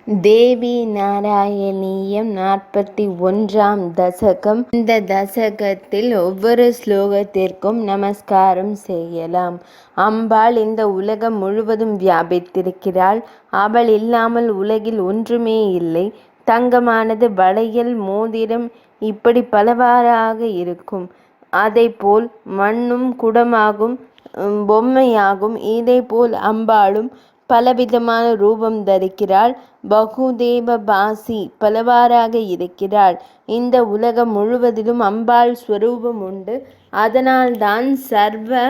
தேவி நாராயணீயம் 41ஆம் தசகம். இந்த தசகத்தில் ஒவ்வொரு ஸ்லோகத்திற்கும் நமஸ்காரம் செய்யலாம். அம்பாள் இந்த உலகம் முழுவதும் வியாபித்திருக்கிறாள். அவள் இல்லாமல் உலகில் ஒன்றுமே இல்லை. தங்கமானது வளையல், மோதிரம் இப்படி பலவாறாக இருக்கும். அதைப்போல் மண்ணும் குடமாகும், பொம்மையாகும். இதைப்போல் அம்பாளும் பலவிதமான ரூபம் தரிக்கிறாள். பகுதேவ பாசி, பலவாறாக இருக்கிறாள். இந்த உலகம் முழுவதிலும் அம்பாள் ஸ்வரூபம் உண்டு. அதனால்தான் சர்வ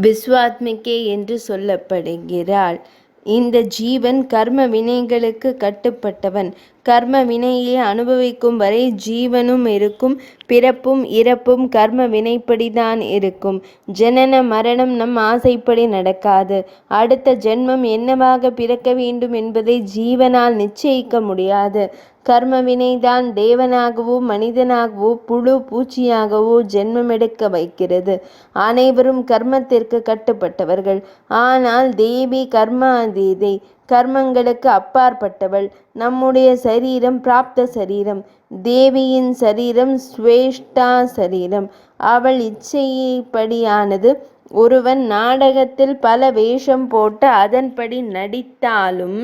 விஸ்வாத்மிகே என்று சொல்லப்படுகிறாள். இந்த ஜீவன் கர்ம வினைகளுக்கு கட்டுப்பட்டவன். கர்ம வினையை அனுபவிக்கும் வரை ஜீவனும் இருக்கும். பிறப்பும் இறப்பும் கர்ம வினைப்படிதான் இருக்கும். ஜனன மரணம் நம் ஆசைப்படி நடக்காது. அடுத்த ஜென்மம் என்னவாக பிறக்க வேண்டும் என்பதை ஜீவனால் நிச்சயிக்க முடியாது. கர்ம வினைதான் தேவனாகவோ மனிதனாகவோ புழு பூச்சியாகவோ ஜென்மமெடுக்க வைக்கிறது. அனைவரும் கர்மத்திற்கு கட்டுப்பட்டவர்கள். ஆனால் தேவி கர்மாதீதை, கர்மங்களுக்கு அப்பாற்பட்டவள். நம்முடைய சரீரம் பிராப்த சரீரம். தேவியின் சரீரம் ஸ்வேஷ்டா சரீரம். அவள் இச்சைப்படியானது. ஒருவன் நாடகத்தில் பல வேஷம் போட்டு அதன்படி நடித்தாலும்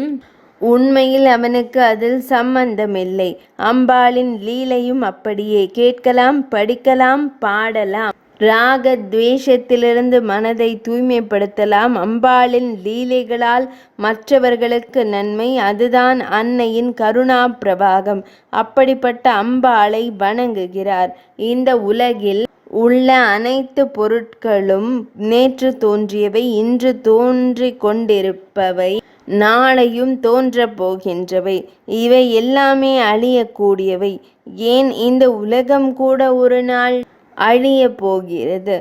உண்மையில் அவனுக்கு அதில் சம்பந்தமில்லை. அம்பாளின் லீலையும் அப்படியே. கேட்கலாம், படிக்கலாம், பாடலாம். ராக துவேஷத்திலிருந்து மனதை தூய்மைப்படுத்தலாம். அம்பாளின் லீலைகளால் மற்றவர்களுக்கு நன்மை. அதுதான் அன்னையின் கருணா பிரவாகம். அப்படிப்பட்ட அம்பாளை வணங்குகிறார். இந்த உலகில் உள்ள அனைத்து பொருட்களும் நேற்று தோன்றியவை, இன்று தோன்றிக் கொண்டிருப்பவை, நாளையும் தோன்றப் போகின்றவை. இவை எல்லாமே அழியக்கூடியவை. ஏன், இந்த உலகம் கூட ஒரு நாள் அழிய போகிறது.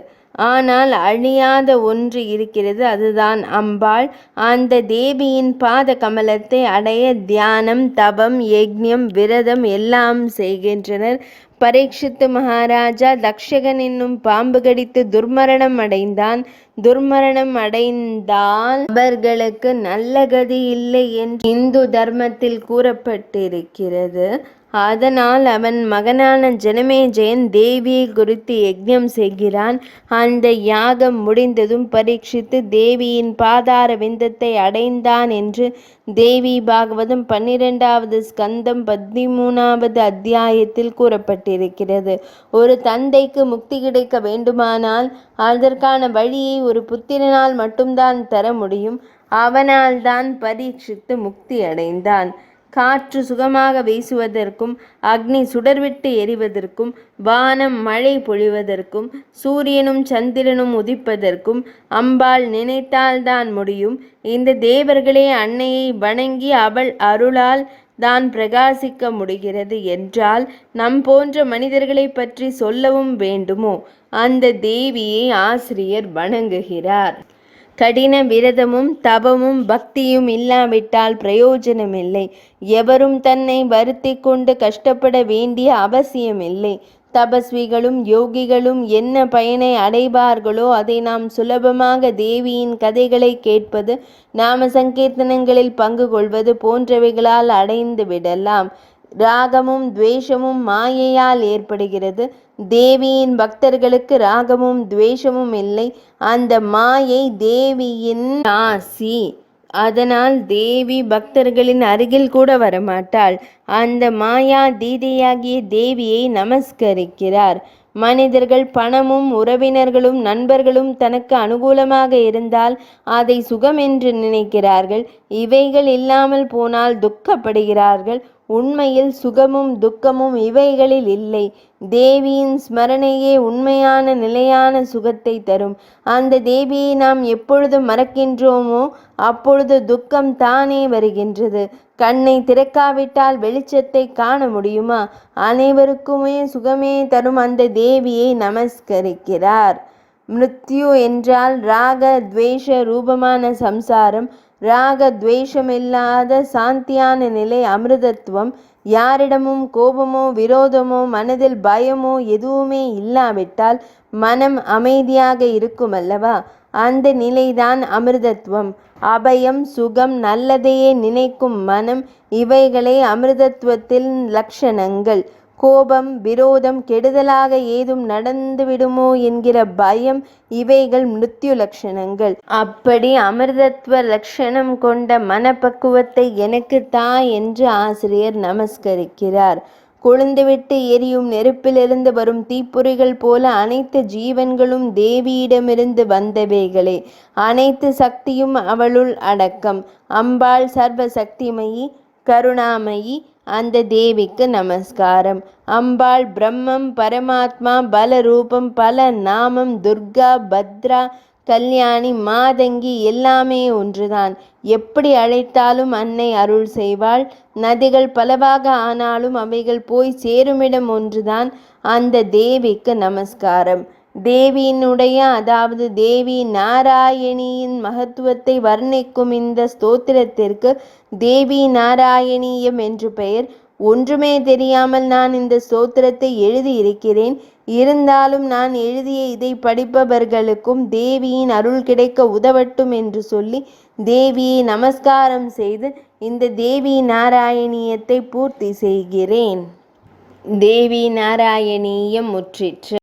ஆனால் அழியாத ஒன்று இருக்கிறது. அதுதான் அம்பாள். அந்த தேவியின் பாத கமலத்தை அடைய தியானம், தவம், யஜ்ஞம், விரதம் எல்லாம் செய்கின்றனர். பரீட்சித்து மகாராஜா தக்ஷகன் என்னும் பாம்பு கடித்து துர்மரணம் அடைந்தான். துர்மரணம் அடைந்தால் அவர்களுக்கு நல்ல கதி இல்லை என்று இந்து தர்மத்தில் கூறப்பட்டிருக்கிறது. அதனால் அவன் மகனான ஜனமேஜயன் தேவியை குறித்து யஜ்ஞம் செய்கிறான். அந்த யாகம் முடிந்ததும் பரீட்சித்து தேவியின் பாதார விந்தத்தை அடைந்தான் என்று தேவி பாகவதம் 12வது ஸ்கந்தம் 13வது அத்தியாயத்தில் கூறப்பட்டிருக்கிறது. ஒரு தந்தைக்கு முக்தி கிடைக்க வேண்டுமானால் அதற்கான வழியை ஒரு புத்திரனால் மட்டும்தான் தர முடியும். அவனால் தான் பரீட்சித்து முக்தி அடைந்தான். காற்று சுகமாக வீசுவதற்கும், அக்னி சுடர்விட்டு எரிவதற்கும், வானம் மழை பொழிவதற்கும், சூரியனும் சந்திரனும் உதிப்பதற்கும் அம்பாள் நினைத்தால்தான் முடியும். இந்த தேவர்களே அன்னையை வணங்கி அவள் அருளால் தான் பிரகாசிக்க முடிகிறது என்றால் நம் போன்ற மனிதர்களை பற்றி சொல்லவும் வேண்டுமோ? அந்த தேவியை ஆசிரியர் வணங்குகிறார். கடின விரதமும் தவமும் பக்தியும் இல்லாவிட்டால் பிரயோஜனமில்லை. எவரும் தன்னை வருத்தி கொண்டு கஷ்டப்பட வேண்டிய அவசியமில்லை. தபஸ்விகளும் யோகிகளும் என்ன பயனை அடைவார்களோ அதை நாம் சுலபமாக தேவியின் கதைகளை கேட்பது, நாம சங்கீர்த்தனங்களில் பங்கு கொள்வது போன்றவைகளால் அடைந்து விடலாம். ராகமும் துவேஷமும் மாயையால் ஏற்படுகிறது. தேவியின் பக்தர்களுக்கு ராகமும் துவேஷமும் இல்லை. அந்த மாயை தேவியின் ஆசி. அதனால் தேவி பக்தர்களின் அருகில் கூட வரமாட்டாள். அந்த மாயா தீதையாகிய தேவியை நமஸ்கரிக்கிறார். மனிதர்கள் பணமும் உறவினர்களும் நண்பர்களும் தனக்கு அனுகூலமாக இருந்தால் அதை சுகம் என்று நினைக்கிறார்கள். இவைகள் இல்லாமல் போனால் துக்கப்படுகிறார்கள். உண்மையில் சுகமும் துக்கமும் இவைகளில் இல்லை. தேவியின் ஸ்மரணையே உண்மையான நிலையான சுகத்தை தரும். அந்த தேவியை நாம் எப்பொழுது மறக்கின்றோமோ அப்பொழுது துக்கம் தானே வருகின்றது. கண்ணை திறக்காவிட்டால் வெளிச்சத்தை காண முடியுமா? அனைவருக்குமே சுகமே தரும் அந்த தேவியை நமஸ்கரிக்கிறார். மிருத்யு என்றால் ராக துவேஷ ரூபமான சம்சாரம். ராக துவேஷமில்லாத சாந்தியான நிலை அமிர்தத்துவம். யாரிடமும் கோபமோ விரோதமோ மனதில் பயமோ எதுவுமே இல்லாவிட்டால் மனம் அமைதியாக இருக்கும் அல்லவா? அந்த நிலைதான் அமிர்தத்துவம். அபயம், சுகம், நல்லதையே நினைக்கும் மனம், இவைகளே அமிர்தத்துவத்தின் லக்ஷணங்கள். கோபம், விரோதம், கெடுதலாக ஏதும் நடந்துவிடுமோ என்கிற பயம், இவைகள் மிருத்யு லக்ஷணங்கள். அப்படி அமிர்தத்துவ லக்ஷணம் கொண்ட மனப்பக்குவத்தை எனக்கு தா என்று ஆசிரியர் நமஸ்கரிக்கிறார். கொழுந்துவிட்டு எரியும் நெருப்பிலிருந்து வரும் தீப்பொறிகள் போல அனைத்து ஜீவன்களும் தேவியிடமிருந்து வந்தவைகளே. அனைத்து சக்தியும் அவளுள் அடக்கம். அம்பாள் சர்வ சக்திமயி, கருணாமயி. அந்த தேவிக்கு நமஸ்காரம். அம்பாள் பிரம்மம், பரமாத்மா, பலரூபம், பல நாமம், துர்கா, பத்ரா, கல்யாணி, மாதங்கி, எல்லாமே ஒன்றுதான். எப்படி அழைத்தாலும் அன்னை அருள் செய்வாள். நதிகள் பலவாக ஆனாலும் அவைகள் போய் சேருமிடம் ஒன்றுதான். அந்த தேவிக்கு நமஸ்காரம். தேவியினுடைய, அதாவது தேவி நாராயணியின் மகத்துவத்தை வர்ணிக்கும் இந்த ஸ்தோத்திரத்திற்கு தேவி நாராயணியம் என்று பெயர். ஒன்றுமே தெரியாமல் நான் இந்த ஸ்தோத்திரத்தை எழுதியிருக்கிறேன். இருந்தாலும் நான் எழுதிய இதை படிப்பவர்களுக்கும் தேவியின் அருள் கிடைக்க உதவட்டும் என்று சொல்லி தேவியை நமஸ்காரம் செய்து இந்த தேவி நாராயணியத்தை பூர்த்தி செய்கிறேன். தேவி நாராயணியம் முற்றிற்று.